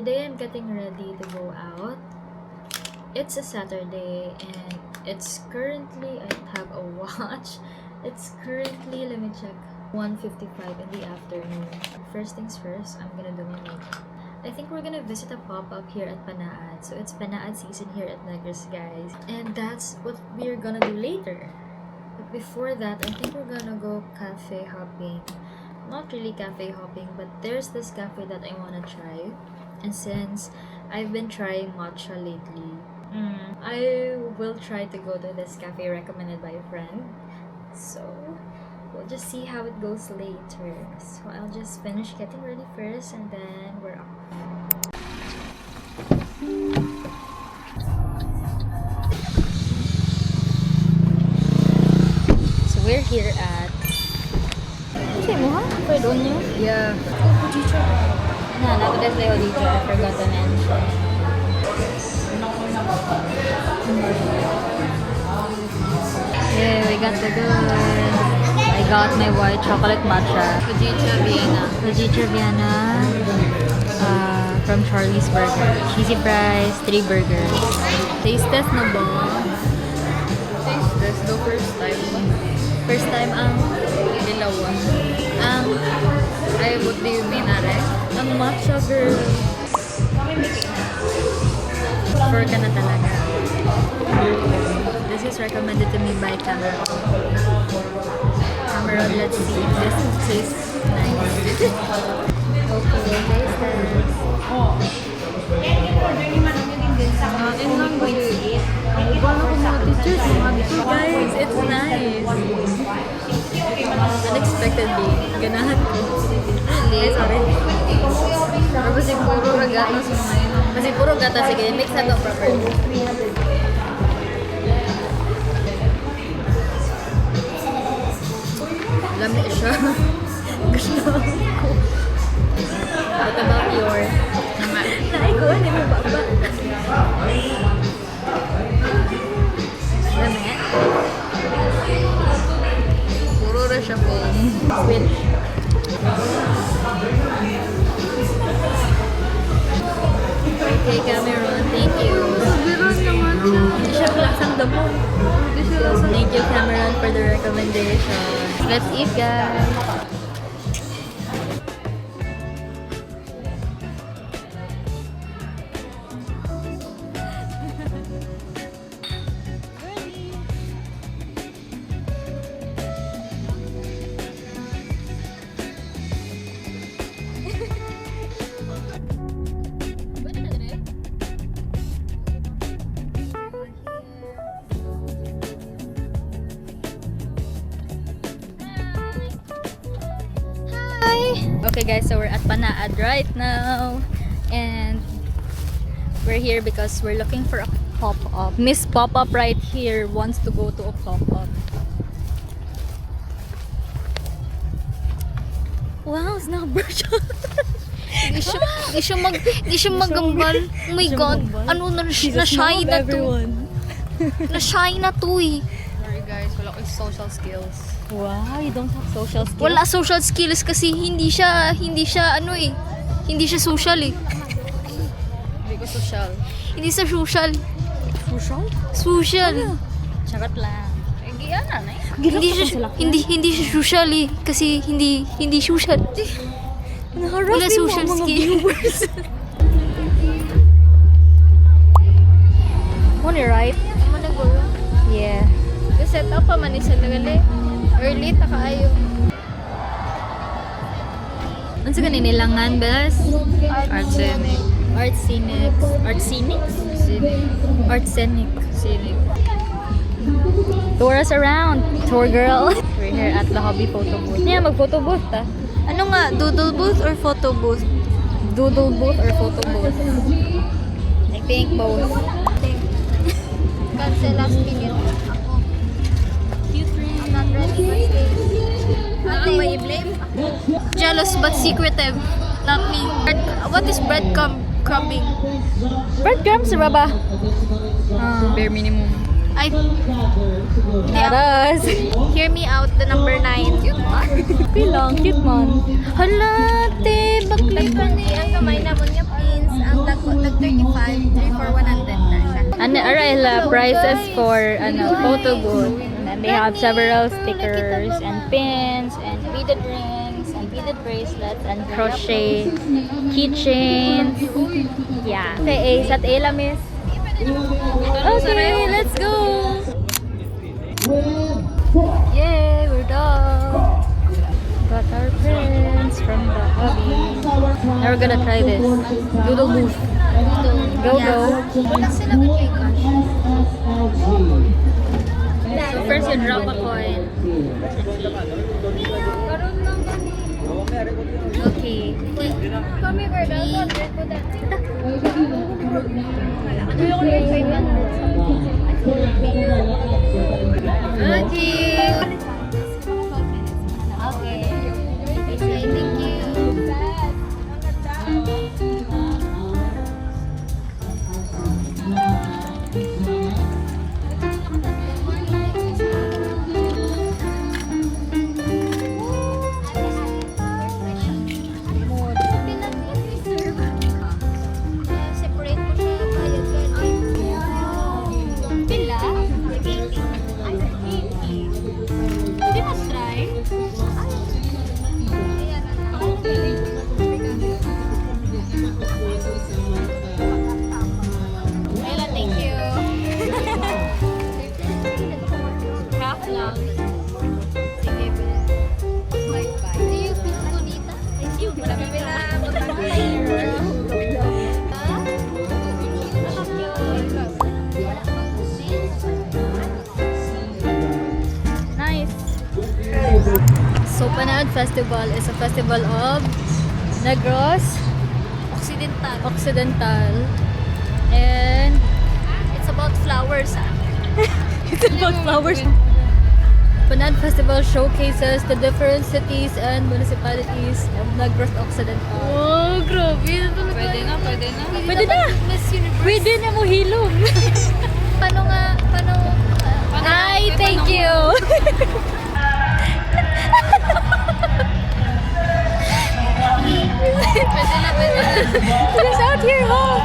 today I'm getting ready to go out. It's a Saturday and it's currently, I have a watch. It's currently, let me check, 1:55 in the afternoon. First things first, I'm gonna do my makeup. I think we're gonna visit a pop-up here at Panaad. So it's Panaad season here at Negros, guys. And that's what we're gonna do later. But before that, I think we're gonna go cafe hopping. Not really cafe hopping, but there's this cafe that I wanna try. And since I've been trying matcha lately, I will try to go to this cafe recommended by a friend. So we'll just see how it goes later. So I'll just finish getting ready first and then we're off. So we're here at... Okay mo ha? Pwede nyo? Yeah. Oh, Odicha. Nah, not this day Odicha. I forgot to mention. Yeah, we got the good. I got my white chocolate matcha. Odicha Vienna. From Charlie's Burger. Cheesy fries, 3 burgers. Taste test na ba? Taste test the first time. First time Dilawa. Ay, what do you mean, Are? ang matcha girl. For ka na talaga. This is recommended to me by Cameron. Cameron, let's see if this tastes nice. Okay, taste test. Kain lang ba yun? Guys, it's nice. Unexpectedly, ganahan ko. Really? Sorry. Pero kasi puro ragata sa mga yun. Kasi puro gata, sige, mix na to properly. Lami siya. Gusto ko. What about yours? Naikuha, di mo baba. Lami. Puro ra siya po. Switch. Okay, Cameron, thank you. Biron naman siya. Hindi siya laksang damo. Hindi siya lasa. Thank you, Cameron, for the recommendation. Let's eat, guys. Okay guys, so we're at Panaad right now and we're here because we're looking for a pop-up. Miss Pop-Up right here wants to go to a pop-up. Wow, it's not virtual. Hindi siya magambal. Oh my God. Ano na na-shy na to. Na-shy na to eh. Sorry guys, wala ko social skills. Wow, you don't have social skills. Wala social skills kasi hindi siya ano eh. Hindi siya social eh. Hindi ko social. Hindi siya social. Social? Social. Charot lang. Hindi siya social eh kasi hindi social. Wala social skills. Money, right? Yeah. Set up pa man isa nagali. Early ta kaayo. Ano sa kaninilangan, bes? Art scenic. Art scenic. Art scenic? Art scenic. Scenic. Tour us around. Tour girl. We're here at the hobby photo booth. Yeah, mag-photo booth ta. Ano nga, doodle booth or photo booth? Doodle booth or photo booth? I think both. Cancel last minute. Ako. I'm not ready for stage. May i-blame? Jealous but secretive. Not me. What is breadcrumbing? Breadcrumbs, Baba. Bare minimum. I... Taras. Hear me out, the number 9. Cute man. Pilang, cute man. Hala, te, bakli pa ni ang kamay na mo niya, pins. Ang Cinderella prices for photo booth. And then they have several stickers and pins and beaded rings and beaded bracelets and crochet keychains. Yeah. Sa A, sa Ela, miss. Okay, let's go! Yay, we're done! Got our prints from the hobby. Now we're gonna try this. Doodle booth. Go, go. Wala sila with kay cash. So first you drop a coin. Karoon lang kami. Okay. Kami Virgo, order ko dati. Ano yung order 500? Okay. Okay. Thank you. Separate ko siya bayad ka. Pila? Hindi mas try? Ayla, thank you. Half lang. Sige, bye-bye. Do you feel bonita? I see you. Marami pila. Nice. So Panahad Festival is a festival of Negros Occidental. And It's about flowers, ah. it's about flowers. Panahad Festival showcases the different cities and municipalities of Negros Occidental. Oh, grabe. Pwede na. Pwede na. Miss Universe. Pwede na mo hilom. Paano? Ay, thank you. Pwede na. It's out here, oh.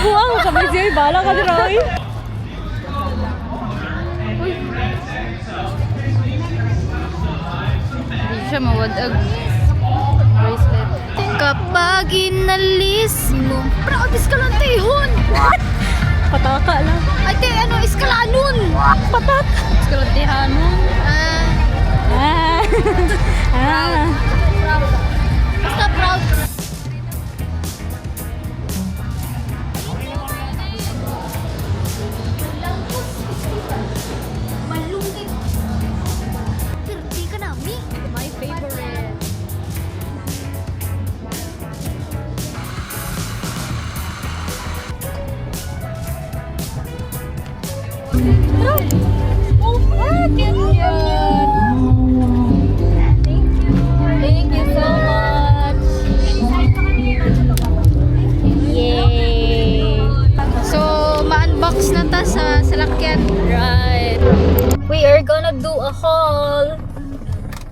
Wow, kami siya. Bala ka din, Roy. Hindi siya mawadag. Bracelet. Kapag inalis mo. Proud iskalantihon! Pataka lang. Ay, ano, iskalanon! Patak. Skalatihanon. Ah. Ah. Proud. Basta proud. Malungkit. Pero di ka nami. My favorite. Oh, cute. Thank you so much. Yay. So, ma-unbox na ta sa salakyan. Right. We are gonna do a haul.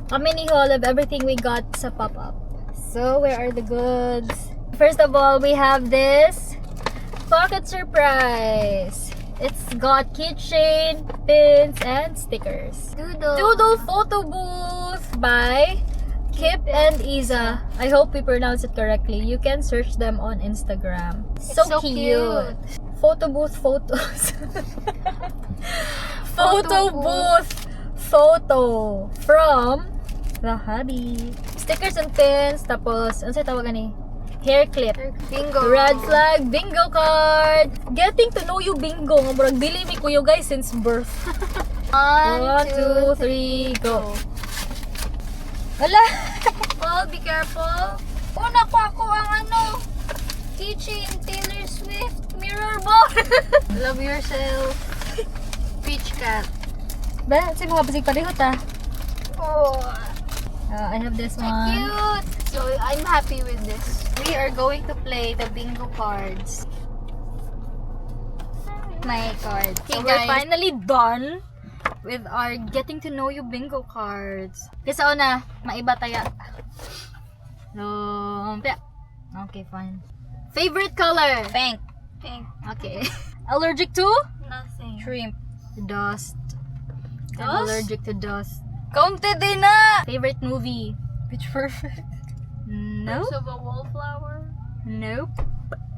A mini haul of everything we got sa pop-up. So, where are the goods? First of all, we have this pocket surprise. It's got keychain, pins, and stickers. Doodle photo booth by Kip and Isa. I hope we pronounce it correctly. You can search them on Instagram. So so cute. Photo booth photos. Photo booth photo from the hobby. Stickers and pins. Tapos, ano sa tawagan ni? Hair clip. Bingo. Red flag bingo card. Getting to know you bingo. Nga murag dili mi kuyo guys since birth. 1, 2, 3, go. Wala. Oh, be careful. Una ko ako ang keychain Taylor Swift mirror ball. Love yourself. Peach cat. Ba, si mga basig palihot ah. Oh, I have this one. cute. So, I'm happy with this. We are going to play the bingo cards. My card. So Okay, we're guys. finally done with our getting to know you bingo cards. Kasi una, maiba taya. Okay, fine. Favorite color? Pink. Okay. Allergic to? Nothing. Shrimp. Dust. I'm Dust? allergic to dust. Counted din na! Favorite movie? Pitch Perfect. Nope. So, a wallflower? Nope.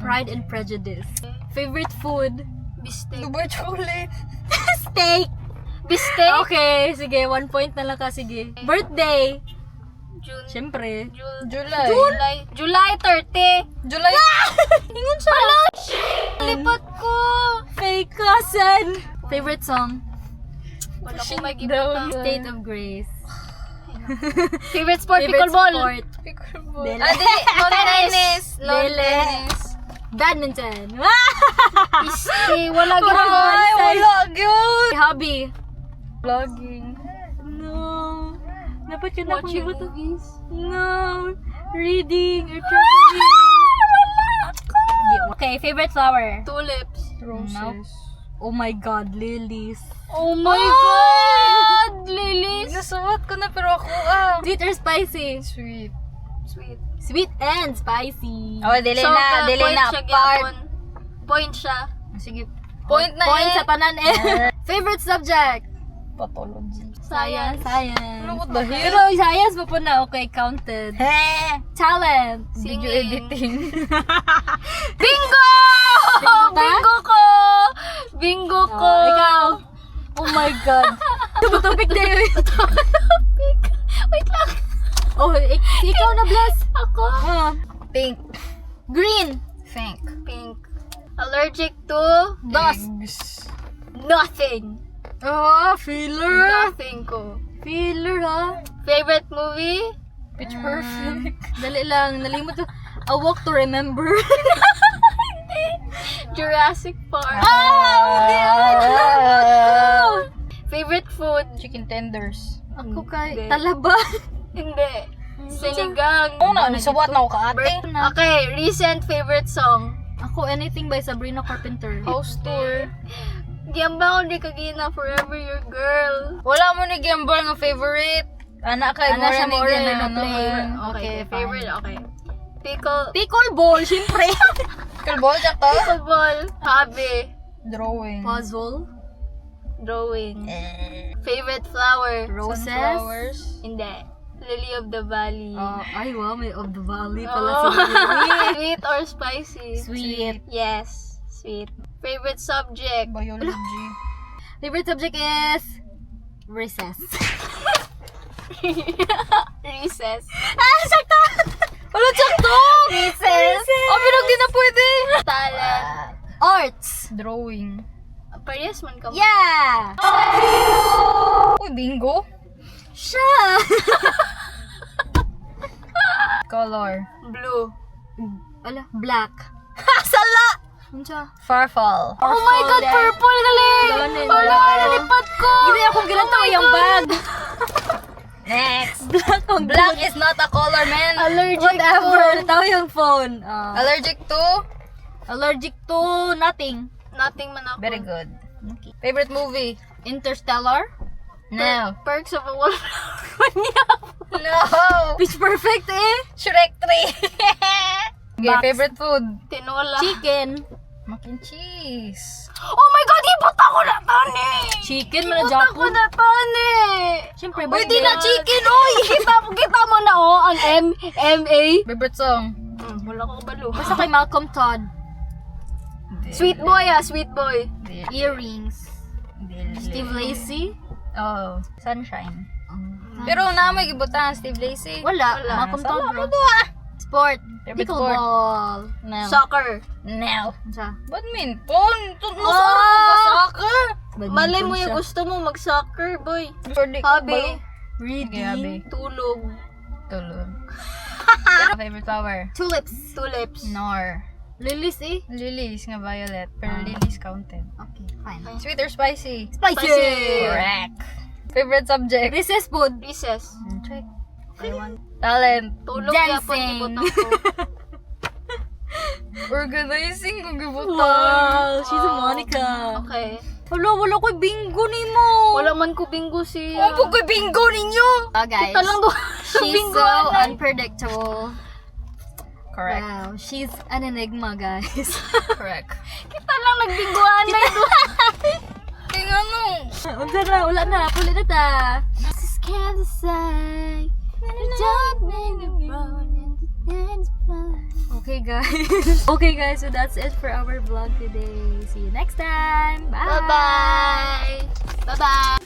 Pride and Prejudice. Favorite food? Bistek. Dubai chocolate. Steak! Bistek? Okay, sige. 1 point na lang ka, sige. Birthday? June. Siyempre. July. July 30. July. Ingon siya. Lipat ko. Fake cousin. Favorite song? Wala ko magibutang. State of Grace. Favorite sport? Favorite Pickleball. sport? Pickleball. Dele. Ah, dili. Lawn tennis. Lawn Dele. tennis. Badminton. Iste, wala Ay, gano'n. wala yun. Hobby? Vlogging. No. Dapat yun akong Watching gibutan. movies. No. Reading or traveling. Okay, favorite flower? Tulips. Roses. Oh my god, lilies. Oh my God! Lilies. Nasuot ko na pero ako Sweet or spicy? Sweet. Sweet. Sweet and spicy. Oh, dili na. Dili point na. siya Part. gyapon. Point siya. Sige. Point na Point eh. sa tanan eh. Favorite subject? Pathology. Science. Ano ko dahil? Pero science mo po na. Okay, counted. Talent. Video Singing. editing. Bingo! Bingo ka? Bingo ko! Bingo ko! Ikaw. Oh my god. Tupik din. Wait lang. Oh, ikaw na, Bless. Ako? Pink. Green. Pink. Pink. Allergic to Dust. Eggs. nothing. Oh, feeler. Nothing ko. Feeler, ha? Favorite movie? Pitch Perfect. Dali lang. Nalimot ko. A Walk to Remember. Jurassic Park. Favorite food? Chicken tenders. Ako kay Hindi. Talaba. Hindi. Sinigang. Oo na, nisuwat na ako ka ate. Okay, recent favorite song. Ako, Anything by Sabrina Carpenter. House tour. Giyamba ko di kagina, forever your girl. Wala mo ni Gamble nga favorite. Anak kay Ana siya mo more rin na na play. Okay, fine. favorite, okay. Pickle, Pickleball, syempre. Pickleball jak to? pickleball, hobby, Drawing. Puzzle. drawing. Favorite flower, Roses. Sunflowers. hindi. Lily of the Valley. Ay, wow, may of the valley pala Oh. si Lily. Sweet or spicy? Sweet. Yes, sweet. Favorite subject? Biology. Favorite subject is recess. Recess. Sakta! Wala jak to! Recess. Oh, pero di na pwede. Talent. Arts. Drawing. Parehas man ka. Yeah! Uy, bingo. Siya! Color. Blue. Ala, black. Sala! Ano siya? Farfall. Oh my God, purple galing! Galing. Wala, nalipat ko! Hindi akong ginanto yung bag. Next. Black ang Black is not a color, man. Allergic Whatever. to... Tao yung phone. Allergic to? Allergic to nothing. Nothing man ako. Very good. Okay. Favorite movie? Interstellar. No. Perks of a Wallflower. No. Pitch Perfect eh. Shrek 3. Okay, Box. favorite food? Tinola. Chicken. Mac and cheese. Oh my God, ibot ako na tani! Chicken mo na Ibot ako Japon. na tani! Siyempre, Pwede na birthday. chicken, oy! kita mo na oh, ang M-A. Favorite song? Wala ko kabalo. Basta kay Malcolm Todd. Sweet boy sweet boy. Earrings. Steve Lacy. Oh, Sunshine. Pero na may gibutan, Steve Lacy. Wala. Wala. Malcolm Todd, bro. ah. Sport. Favorite Pickleball. No. Soccer. No. Ano siya? Badminton. Soccer. Malay mo Badminton yung siya. gusto mo mag-soccer, boy. Hobby. Hobby. Reading. Tulog. Tulog. Favorite flower? Tulips. Tulips. Nor. Lilies eh. Lilies nga violet. Pero lilies counted. Okay, fine. Sweet or spicy? Spicy. Correct. Favorite subject? Recess food. Recess. Check. Talent. Tulog Dancing. yapon ibutang ko. Organizing kung gibutan. Wow, she's a Monica. Okay. Wala ko bingo nimo. Wala man ko bingo si... Opo ko bingo ninyo. Oh, guys. Kita lang do. She's bingo so na. unpredictable. Correct. Wow, she's an enigma, guys. Correct. Kita lang nagbingoan na ito. Kaya nga no. Unsa na, wala na, puli na ta. Just can't decide. Okay, guys. Okay, guys, so that's it for our vlog today. See you next time. Bye. Bye-bye. Bye-bye.